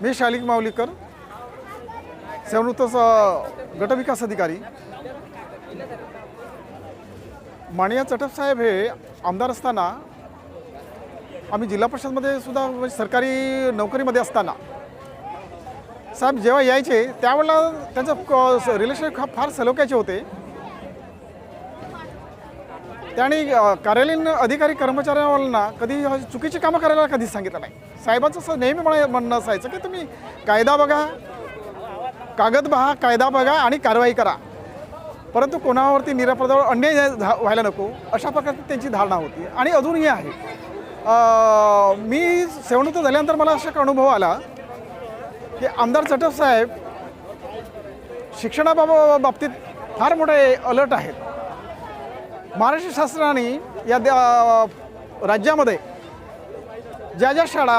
मी शालिक माऊलीकर, सेवणूत गटविकास अधिकारी. माननीय चटप साहेब हे आमदार असताना आम्ही जिल्हा परिषदमध्ये सुद्धा सरकारी नोकरीमध्ये असताना साहेब जेव्हा यायचे त्यावेळेला त्यांचं रिलेशन फार सलोख्याचे होते. त्यांनी कार्यालयीन अधिकारी कर्मचाऱ्यांना कधी चुकीची कामं करायला कधीच सांगितलं नाही. साहेबांचं असं नेहमी म्हणणं असायचं की तुम्ही कायदा बघा, कागद पहा, कायदा बघा आणि कारवाई करा, परंतु कोणावरती निरापराधावर अन्याय व्हायला नको, अशा प्रकारची त्यांची धारणा होती आणि अजूनही आहे. मी सेवणूत झाल्यानंतर मला असा अनुभव आला की आमदार चटप साहेब शिक्षणाबाबतीत फार मोठे अलर्ट आहेत. महाराष्ट्र शासनाने या राज्यामध्ये ज्या ज्या शाळा